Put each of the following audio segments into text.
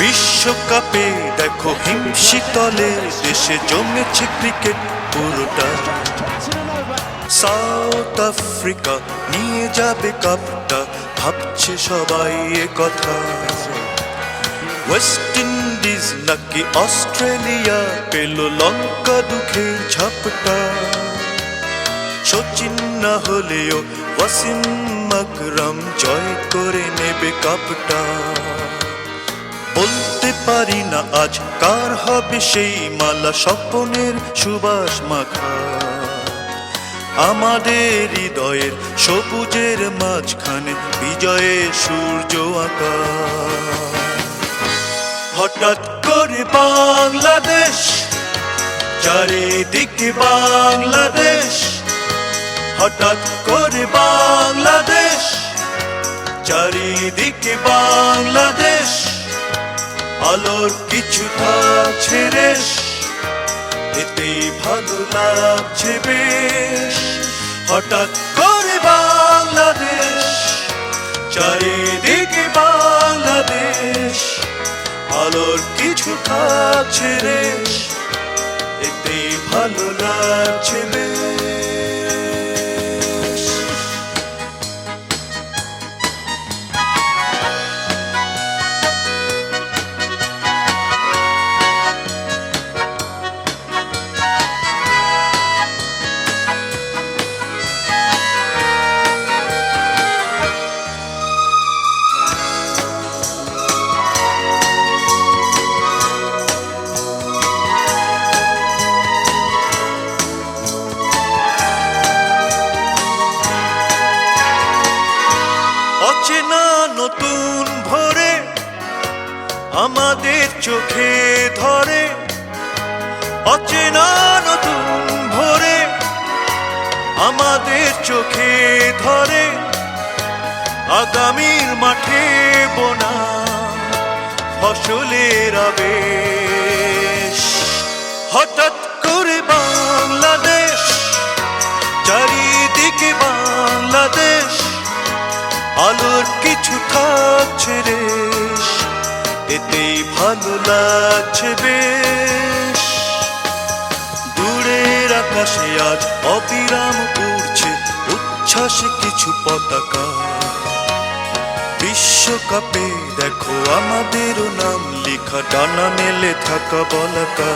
বিশ্বকাপে দেখো হিমশীতলে দেশে জমেছে ক্রিকেট পুরোটা। সাউথ আফ্রিকা নিয়ে যাবে কাপটা, ভাবছে সবাই এ কথা। ওয়েস্ট ইন্ডিজ নাকি অস্ট্রেলিয়া পেল লঙ্কা দুঃখে ঝাপটা। সচিন না হলেও ওয়াসিম আকরাম জয় করে নেবে কাপটা। বলতে পারি না আজ কার হবে সেই মালা, স্বপ্নের সুবাস মাখা। আমাদের হৃদয়ের সবুজের মাঝখানে বিজয়ের সূর্য আঁকা। হঠাৎ করে বাংলাদেশ, চারিদিকে বাংলাদেশ। হঠাৎ করে বাংলাদেশ, চারিদিকে বাংলাদেশ। আলোর কিছু থাকছে রেশ, এতেই ভালো লাগছে বেশ। হঠাৎ করে বাংলাদেশ, চারিদিকে বাংলাদেশ। আলোর কিছু থাকছে রেশ, এতেই ভালো লাগছে বেশ। অচেনা নতুন ভোরে আমাদের চোখে ধরে। অচেনা নতুন ভোরে আমাদের চোখে ধরে। আগামীর মাঠে বোনা ফসলের আবেশ। হঠাৎ করে বাংলাদেশ, চারিদিকে বাংলাদেশ। আলোর কিছু থাকছে রেশ, এতেই ভালো লাগছে বেশ। দূরের আকাশে আজ অবিরাম উড়ছে উচ্ছ্বাসে কিছু পতাকা। বিশ্বকাপে দেখো আমাদেরও নাম লেখা, ডানা মেলে থাকা বলাকা।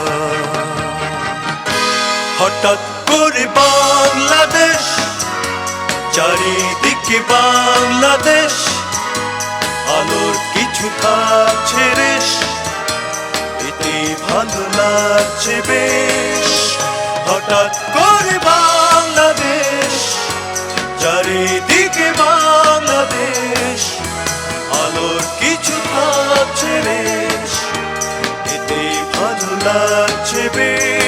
হঠাৎ করে বাংলাদেশ, চারিদিকে বাংলাদেশ। আলোর কিছু থাকছে রেশ, এতেই ভালো লাগছে বেশ। হঠাৎ করে বাংলাদেশ, চারিদিকে বাংলাদেশ। আলোর কিছু থাকছে রেশ, এতেই ভালো লাগছে বেশ।